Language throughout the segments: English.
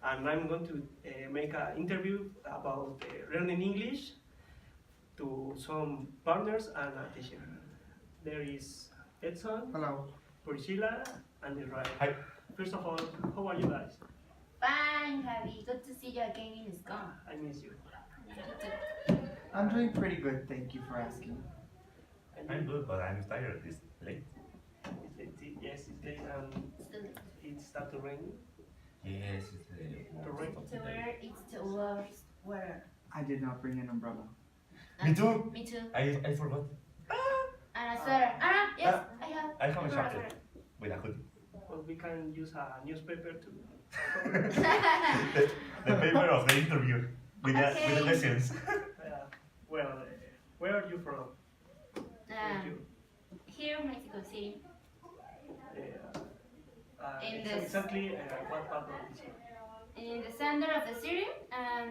and I'm going to make an interview about learning English to some partners and a teacher. There is Edson, Hello. Priscilla, and Israel. Hi. First of all, how are you guys? Fine, Javi. Good to see you again in ESCOM. I miss you. I'm doing pretty good, thank you for asking. And I'm you? good, but I'm tired. It's late. Yes, it's late and it started to rain. Yes, it's To rain. To where it's the worst weather. I did not bring an umbrella. Me too. Me too. I forgot. And a sweater. Yes, I have. I have a sweater. jacket with a hoodie. Well, we can use a newspaper to. The paper of the interview with Okay. the lessons. Well, where are you from? Um, here, Mexico City. In this- Exactly what part of this? In the center of the city,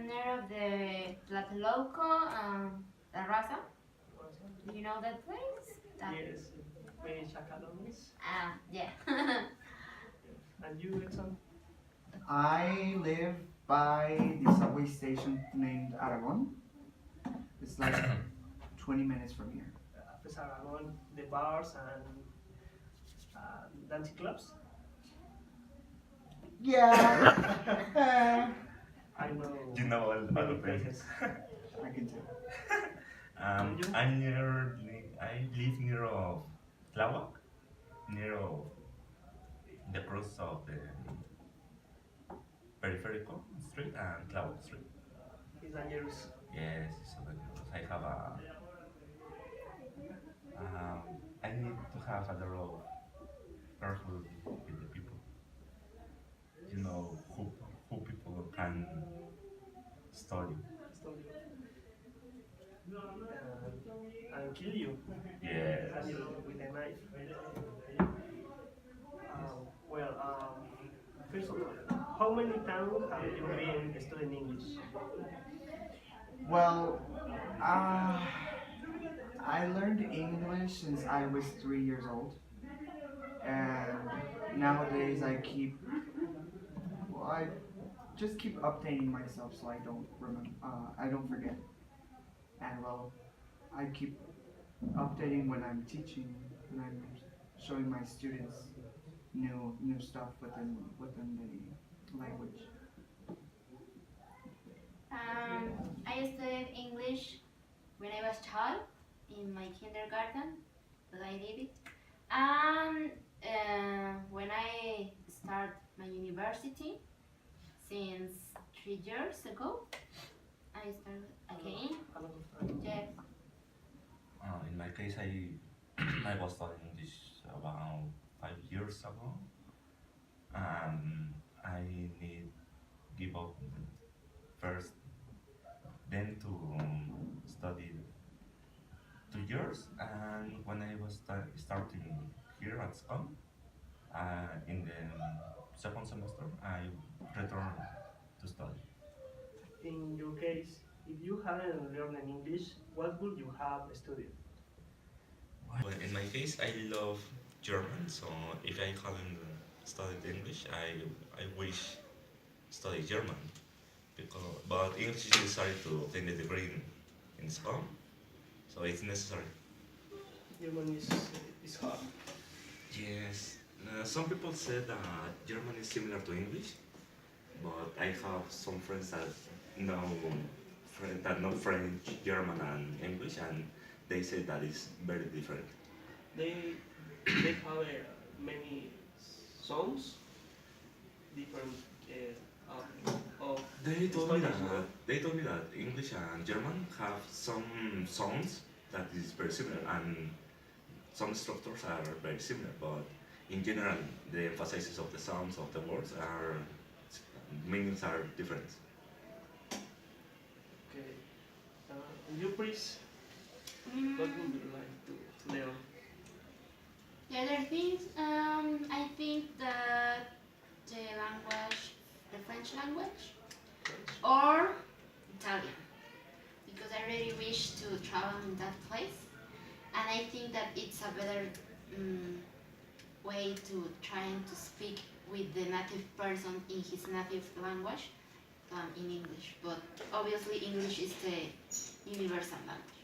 near of the Tlatelolco, La Raza. Do you know that place? Yes, many chacalones. Yeah. And you, Edson? I live by the subway station named Aragon. It's like 20 minutes from here. Pues Aragon, the bars and dancing clubs. Yeah. I know. You know all many the places. I can tell. I live near of Tláhuac, near of the cross of the Periférico Street and Tláhuac Street. It's dangerous. Yes, so because I have I need to have a lot of careful with the people. You know who people can study. And kill you. Yes. And you with a knife. First of all, how many times have you been studying English? Well, I learned English since I was 3 years old, and nowadays I just keep updating myself so I don't remember, I don't forget. And well, I keep updating when I'm teaching, and I'm showing my students new stuff within the language. I studied English when I was child in my kindergarten, but I did it. And when I start my university, since 3 years ago, I started again. Yes. In my case, I was studying English about 5 years ago. I need give up first, then to study 2 years. And when I was starting here at ESCOM, in the second semester, I returned to study. In your case, if you hadn't learned English, what would you have studied? Well, in my case, I love German, so if I hadn't studied English, I wish study German. But English is necessary to obtain the degree in ESCOM, so it's necessary. German is hard. Yes, some people said that German is similar to English, but I have some friends that know French, German, and English, and they say that it's very different. They have many songs, different of They told me Spanish, no? that English and German have some sounds that is very similar, and some structures are very similar, but in general, the emphasis of the sounds of the words are meanings are different. Okay. And you, please, what would you like to learn? The other things, I think that the French language, or Italian, because I really wish to travel in that place, and I think that it's a better way to trying to speak with the native person in his native language than in English. But obviously English is the universal language.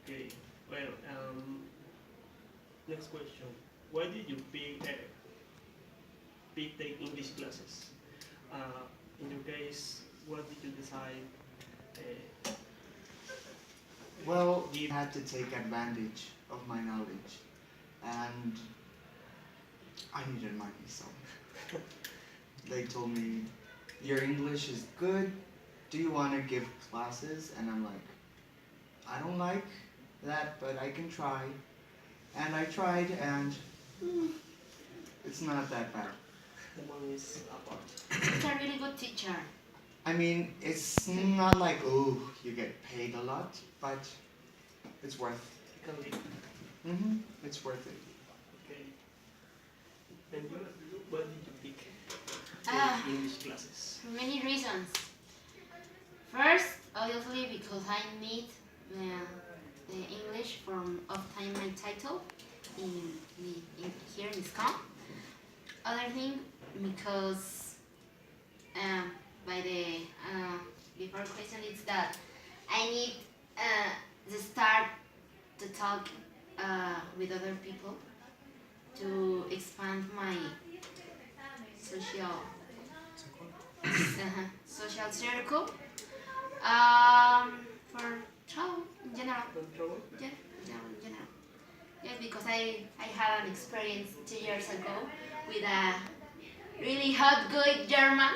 Okay. Well, next question. Why did you pick take English classes? In your case, what did you decide? Well, I had to take advantage of my knowledge, and I needed money, so they told me, your English is good, do you want to give classes? And I'm like, I don't like that, but I can try. And I tried, and it's not that bad. The money is apart. It's a really good teacher. I mean, it's not like, oh, you get paid a lot, but it's worth You can live. it's worth it. Okay. And you, what did you pick? Ah. English classes. For many reasons. First, obviously, because I need the English from obtain my title here in ESCOM. Other thing, because by the before question, it's that I need to start to talk with other people to expand my social social circle. For travel in general. Control. Yeah, in general. Yes, because I had an experience 2 years ago with a really hot good German,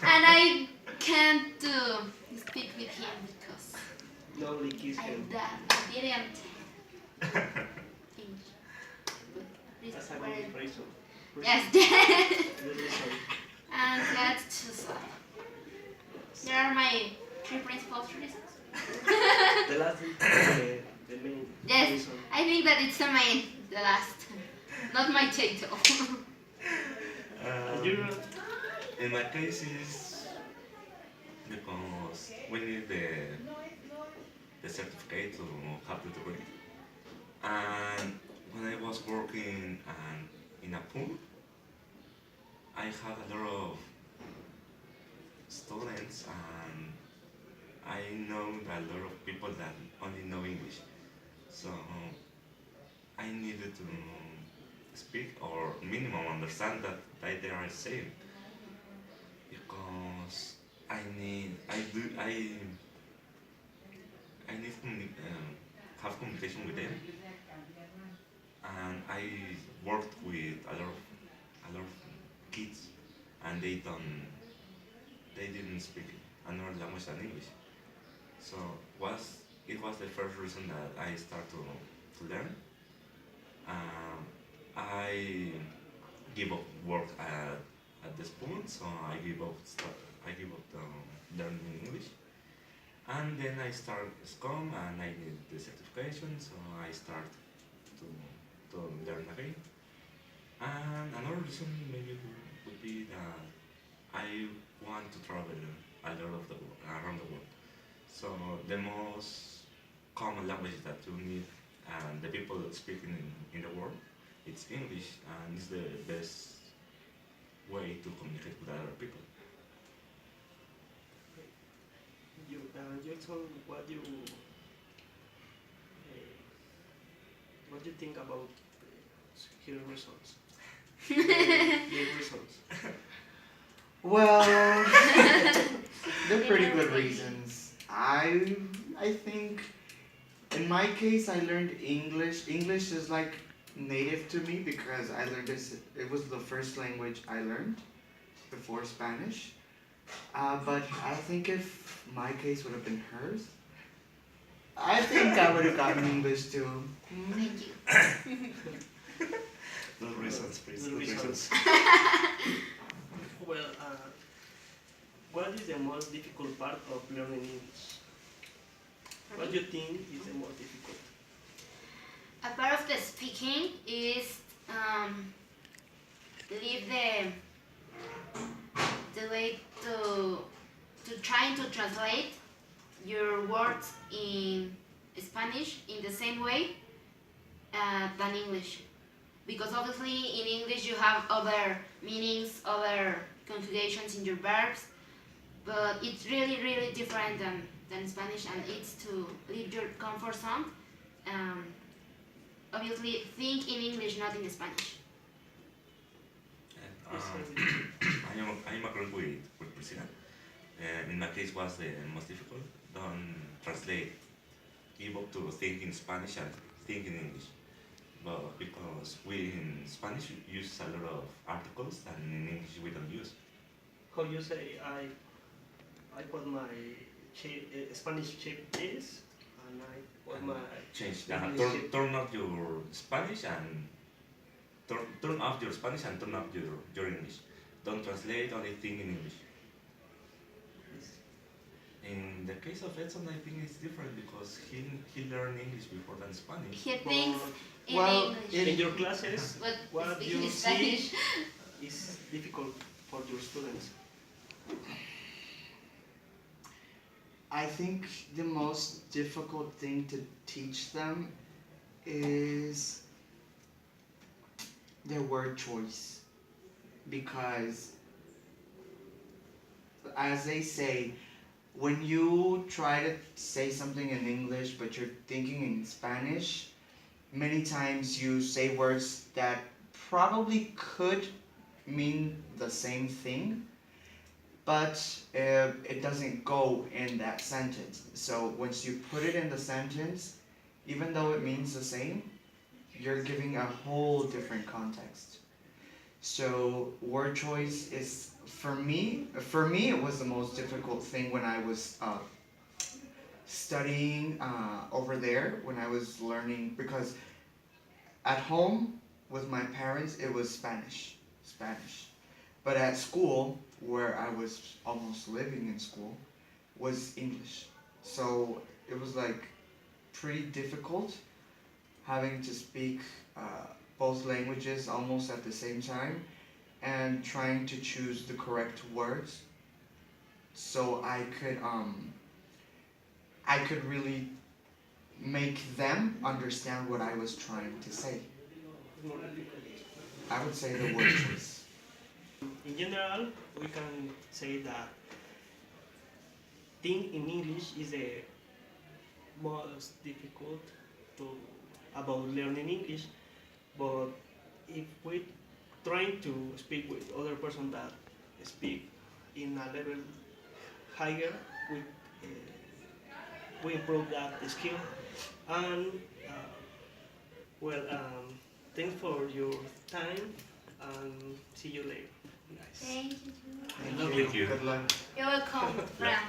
and I can't speak with him because Nobody kiss I him. didn't English. But That's a very- good reason. Yes, Good reason. and that's too sad. There are my 3 principal reasons. The last is the main Yes, reason. I think that it's the last, not my title. And you, In my case, is because we need the certificate to have the degree. And when I was working in a pool, I had a lot of students, and I know a lot of people that only know English. So I needed to speak or minimum understand that they are saying, because I need to have communication with them, and I worked with a lot of kids, and they didn't speak another language than English. So it was the first reason that I started to learn. I give up work at this point, so I give up learning English. And then I start ESCOM, and I need the certification, so I start to learn again. And another reason maybe would be that I want to travel a lot of around the world. So the most common language that you need and the people speaking in the world, it's English, and it's the best way to communicate with other people. you told what you think about secure results. The results. Well, they're pretty good reasons. I think in my case I learned English. English is like native to me because I learned this. It was the first language I learned before Spanish. But I think if my case would have been hers, I think I would have gotten English too. Thank you. Those reasons, please. The Those reasons. Well, what is the most difficult part of learning English? What do you think is the most difficult? A part of the speaking is leave the way to trying to translate your words in Spanish in the same way than English. Because obviously in English you have other meanings, other conjugations in your verbs, but it's really, really different than Spanish, and it's to leave your comfort zone. Um, Obviously, think in English, not in Spanish. I'm agree with Priscilla. In my case, was the most difficult. Don't translate. Give up to think in Spanish and think in English. But because we in Spanish use a lot of articles, and in English we don't use. How you say I put my Spanish chip is, and I put And my change that. English chip. Turn off your Spanish and turn off your Spanish and turn up your English. Don't translate, only think in English. In the case of Edson, I think it's different because he learned English before than Spanish. He thinks in well, English, In your classes, but what speaking you Spanish. see is difficult for your students. I think the most difficult thing to teach them is their word choice. Because, as they say, when you try to say something in English but you're thinking in Spanish, many times you say words that probably could mean the same thing, but it doesn't go in that sentence. So once you put it in the sentence, even though it means the same, you're giving a whole different context. So word choice is, for me it was the most difficult thing when I was studying over there, when I was learning, because at home with my parents it was Spanish. But at school, where I was almost living in school, was English. So it was like pretty difficult having to speak both languages almost at the same time and trying to choose the correct words so I could really make them understand what I was trying to say. I would say the word choice. In general, we can say that think in English is the most difficult to about learning English, but if we trying to speak with other person that speak in a level higher, we improve that skill. And thanks for your time, and see you later. Thank you. I love Thank you. Good luck. You're welcome, friend.